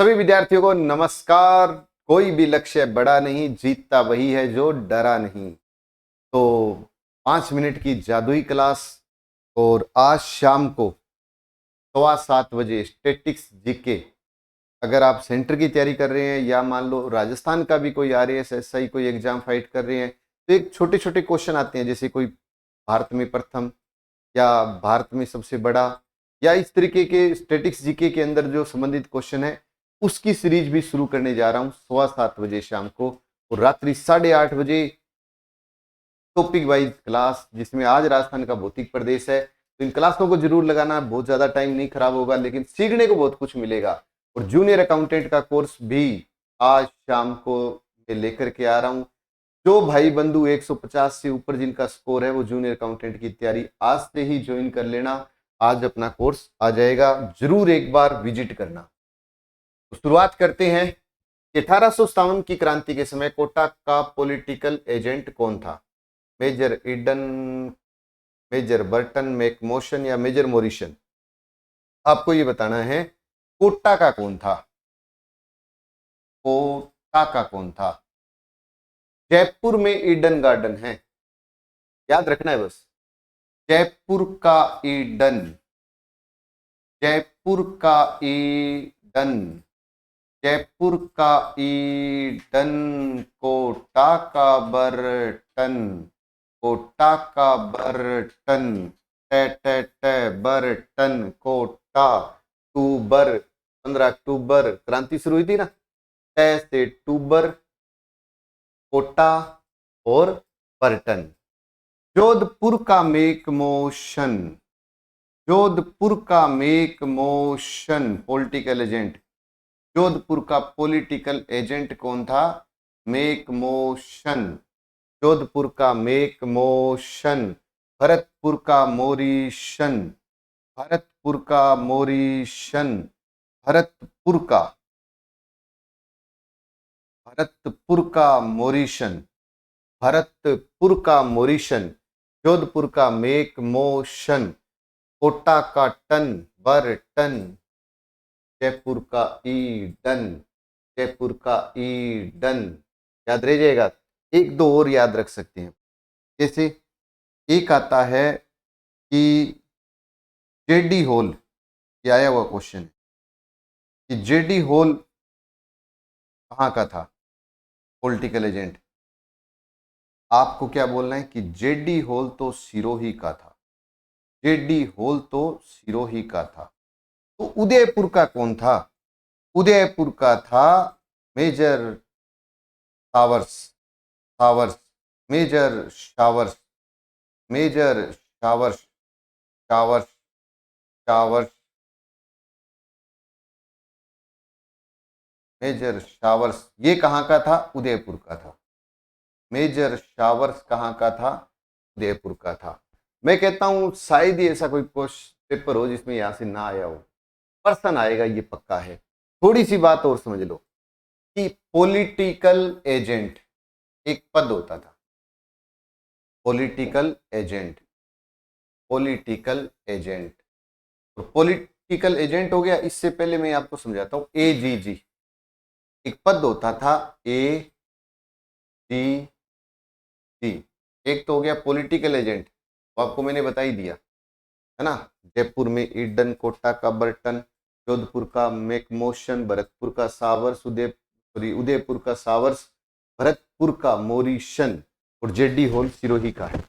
सभी विद्यार्थियों को नमस्कार। कोई भी लक्ष्य बड़ा नहीं, जीतता वही है जो डरा नहीं। तो 5 मिनट की जादुई क्लास और आज शाम को 7:15 स्टैटिक्स जीके। अगर आप सेंटर की तैयारी कर रहे हैं या मान लो राजस्थान का भी कोई आरएएस एसआई कोई एग्जाम फाइट कर रहे हैं, तो एक छोटे छोटे क्वेश्चन आते हैं, जैसे कोई भारत में प्रथम या भारत में सबसे बड़ा या इस तरीके के स्टैटिक्स जीके के अंदर जो संबंधित क्वेश्चन है, उसकी सीरीज भी शुरू करने जा रहा हूँ 7:15 शाम को और रात्रि 8:30 टॉपिक वाइज क्लास, जिसमें आज राजस्थान का भौतिक प्रदेश है। तो इन क्लासों को जरूर लगाना, बहुत ज्यादा टाइम नहीं खराब होगा, लेकिन सीखने को बहुत कुछ मिलेगा। और जूनियर अकाउंटेंट का कोर्स भी आज शाम को मैं लेकर के आ रहा हूँ। जो भाई बंधु 150 से ऊपर जिनका स्कोर है, वो जूनियर अकाउंटेंट की तैयारी आज से ही ज्वाइन कर लेना। आज अपना कोर्स आ जाएगा, जरूर एक बार विजिट करना। तो शुरुआत करते हैं। 1857 की क्रांति के समय कोटा का पॉलिटिकल एजेंट कौन था? मेजर ईडन, मेजर बर्टन, मैकमोशन या मेजर मॉरिसन? आपको ये बताना है कोटा का कौन था। कोटा का कौन था? जयपुर में ईडन गार्डन है, याद रखना है बस। जयपुर का ईडन, जयपुर का ईडन, जयपुर का ईडन। कोटा का बर्टन, कोटा का बर्टन, बर्टन, कोटा। अक्टूबर, 15 अक्टूबर क्रांति शुरू हुई थी ना, तय से अक्टूबर, कोटा और बर्टन। जोधपुर का मेक मोशन, जोधपुर का make motion political agent, Jodhpur का पॉलिटिकल एजेंट कौन था? मेक मोशन, जोधपुर का मेक मोशन। भरतपुर का मोरिशन, भरतपुर का मोरिशन, भरतपुर का, भरतपुर का मोरिशन, भरतपुर का मोरिशन। जोधपुर का मेक मोशन, कोटा का टन बर्टन, जयपुर का ईडन, जयपुर का ईडन। याद रह जाएगा। एक दो और याद रख सकते हैं, जैसे एक आता है कि जेडी होल, ये आया हुआ क्वेश्चन है कि जेडी होल कहाँ का था पॉलिटिकल एजेंट। आपको क्या बोलना है कि जेडी होल तो सिरोही का था, जेडी होल तो सिरोही का था। तो उदयपुर का कौन था? उदयपुर का था Major Showers, Showers, Major Showers, Major Showers, Showers, Showers, Major Showers. ये कहाँ का था? उदयपुर का था। मेजर शावर्स कहाँ का था? उदयपुर का था। मैं कहता हूं शायद ही ऐसा कोई क्वेश्चन पेपर हो जिसमें यहां से ना आया हो। पर्सन आएगा, ये पक्का है। थोड़ी सी बात और समझ लो कि पॉलिटिकल एजेंट एक पद होता था। पॉलिटिकल एजेंट, पॉलिटिकल एजेंट और पॉलिटिकल एजेंट हो गया। इससे पहले मैं आपको समझाता हूं। एजीजी एक पद होता था, ए जी जी। एक तो हो गया पॉलिटिकल एजेंट, वो आपको मैंने बता ही दिया है ना। जयपुर में ईडन, कोटा का बर्टन, जोधपुर का मैकमोशन, भरतपुर का सावर्स, उदयपुर का सावर्स, भरतपुर का मोरिशन और जेडी होल सिरोही का है।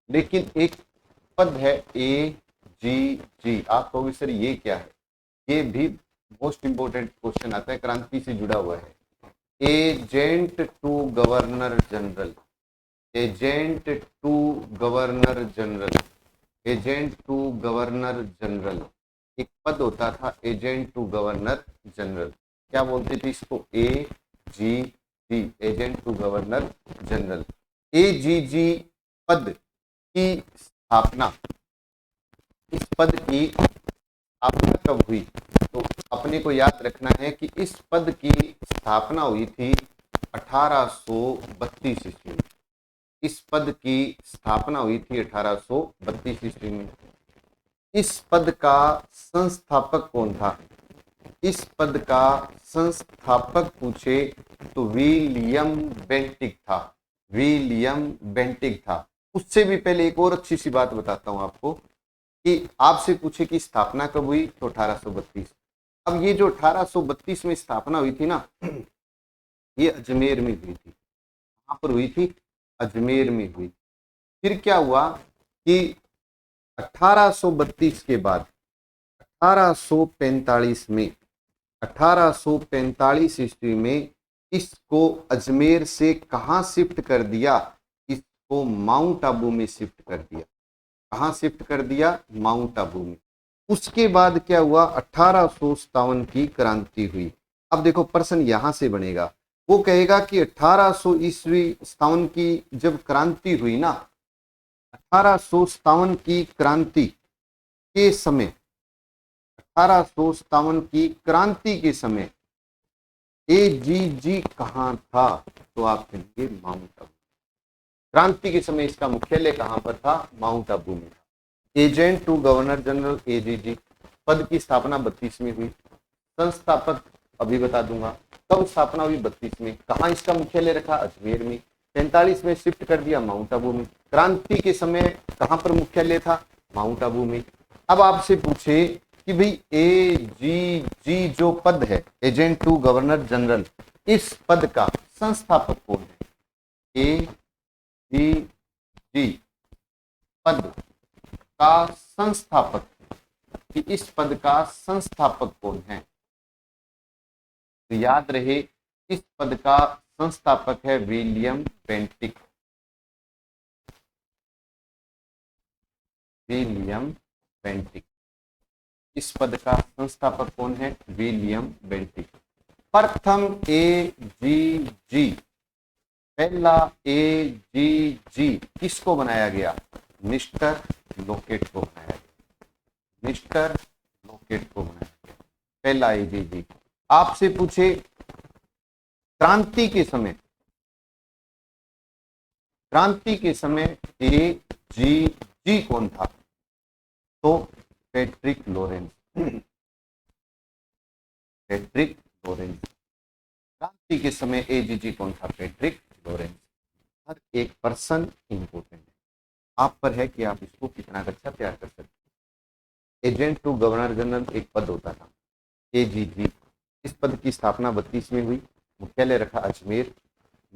लेकिन एक पद है ए जी जी। आप कहोगे सर ये क्या है? ये भी मोस्ट इंपोर्टेंट क्वेश्चन आता है, क्रांति से जुड़ा हुआ है। Agent to governor general, agent to governor general, agent to governor general. एक पद होता था एजेंट टू गवर्नर जनरल। क्या बोलते थे इसको? ए जी जी, एजेंट टू गवर्नर जनरल। ए जी जी पद की स्थापना, इस पद की स्थापना कब हुई? तो अपने को याद रखना है कि इस पद की स्थापना हुई थी 1832 ईस्वी में। इस पद की स्थापना हुई थी 1832 ईस्वी में। इस पद का संस्थापक कौन था? इस पद का संस्थापक पूछे तो विलियम बेंटिक था। विलियम बेंटिक था। उससे भी पहले एक और अच्छी सी बात बताता हूं आपको कि आपसे पूछे कि स्थापना कब हुई तो 1832। अब ये जो 1832 में स्थापना हुई थी ना, ये अजमेर में हुई थी। कहां पर हुई थी? अजमेर में हुई। फिर क्या हुआ कि 1832 के बाद 1845 में 1845 ईस्वी में इसको अजमेर से कहां शिफ्ट कर दिया? इसको माउंट आबू में शिफ्ट कर दिया। कहां शिफ्ट कर दिया? माउंट आबू में। उसके बाद क्या हुआ? 1857 की क्रांति हुई। अब देखो प्रश्न यहां से बनेगा, वो कहेगा कि 1800 ईस्वी 57 की जब क्रांति हुई ना, 1857 की क्रांति के समय 1857 की क्रांति के समय एजीजी कहां था? तो आप कहेंगे माउंट आबू। क्रांति के समय इसका मुख्यालय कहां पर था? माउंट आबू में था। Agent to governor general AGG पद की स्थापना 32 में हुई। संस्थापक अभी बता दूंगा। कब स्थापना हुई? 32 में। कहां इसका मुख्यालय रखा? अजमेर में। 45 में शिफ्ट कर दिया माउंट आबू में। क्रांति के समय कहां पर मुख्यालय था? माउंट आबू में। अब आपसे पूछे कि भाई एजीजी जो पद है, एजेंट टू गवर्नर जनरल, इस पद का संस्थापक कौन है? एजीजी पद का संस्थापक, कि इस पद का संस्थापक कौन है? तो याद रहे, इस पद का संस्थापक है विलियम बेंटिक। William Bentinck. इस पद का संस्थापक कौन है? William Bentinck. प्रथम एजीजी, पहला एजीजी किसको बनाया गया? मिस्टर लोकेट को बनाया गया। मिस्टर लोकेट को बनाया गया पहला एजीजी। आपसे पूछे क्रांति के समय, क्रांति के समय एजीजी कौन था? तो पैट्रिक लॉरेंस। Patrick Lawrence. क्रांति के समय एजीजी कौन था? Patrick Lawrence. हर एक पर्सन इंपोर्टेंट है, आप पर है कि आप इसको कितना अच्छा तैयार कर सकते। एजेंट टू गवर्नर जनरल एक पद होता था, एजीजी। इस पद की स्थापना 32 में हुई। मुख्यालय रखा अजमेर।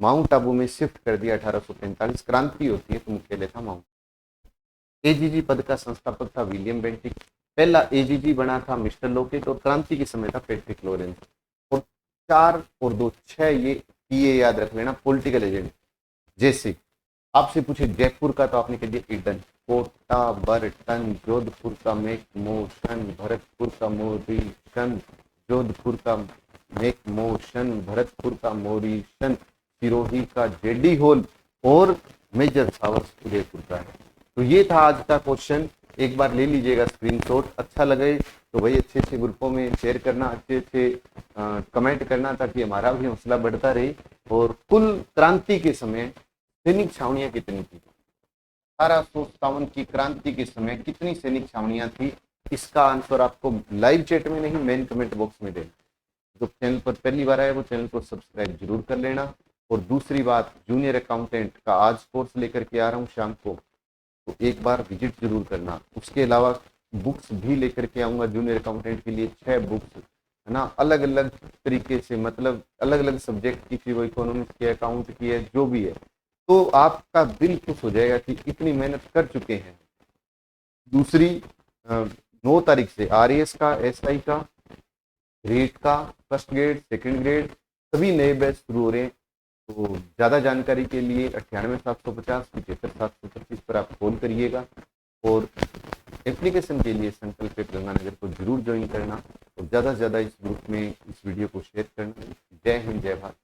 माउंट आबू में शिफ्ट कर दिया 1845। क्रांति होती है तो मुख्यालय था माउंट। एजीजी पद का संस्थापक था विलियम बेंटिक। पहला एजीजी बना था मिस्टर लोकेट, और क्रांति के समय था पैट्रिक लॉरेंस। और 4 और 2 6 ये याद रख लेना पॉलिटिकल एजेंट। जैसे आपसे पूछे जयपुर का, तो आपने कह दिया ईडन। कोटा, बर्टन, जोधपुर का मेक मोशन, भरतपुर का मोरिशन, जोधपुर का मेक मोशन, भरतपुर का मोरिशन, सिरोही का जेडी हॉल, और मेजर सावर्स उदयपुर का है। तो ये था आज का क्वेश्चन। एक बार ले लीजिएगा स्क्रीनशॉट। अच्छा लगे तो भाई अच्छे अच्छे ग्रुपों में शेयर करना, अच्छे अच्छे कमेंट करना, ताकि हमारा भी हौसला बढ़ता रहे। और कुल क्रांति के समय सैनिक छावनियां कितनी थी? 1857 की क्रांति के समय कितनी सैनिक छावनियां थी? इसका आंसर आपको लाइव चैट में नहीं, मेन कमेंट बॉक्स में देना। जो चैनल पर पहली बार आया वो चैनल को सब्सक्राइब जरूर कर लेना। और दूसरी बात, जूनियर अकाउंटेंट का आज कोर्स लेकर के आ रहा हूँ शाम को, तो एक बार विजिट जरूर करना। उसके अलावा बुक्स भी लेकर के आऊँगा जूनियर अकाउंटेंट के लिए। 6 बुक्स है ना, अलग अलग तरीके से, मतलब अलग अलग सब्जेक्ट की थी, वो इकोनॉमिक्स की, अकाउंट की है, जो भी है। तो आपका दिल खुश हो जाएगा कि इतनी मेहनत कर चुके हैं। दूसरी 9 तारीख से आरएएस का, एसआई का, रेट का, फर्स्ट ग्रेड, सेकंड ग्रेड, सभी नए बैच शुरू हो रहे हैं। तो ज़्यादा जानकारी के लिए 98,750 75,725 पर आप कॉल करिएगा। और एप्लीकेशन के लिए संकल्प गंगानगर को जरूर ज्वाइन करना, और ज़्यादा से ज़्यादा इस ग्रुप में इस वीडियो को शेयर करना। जय हिंद, जय भारत।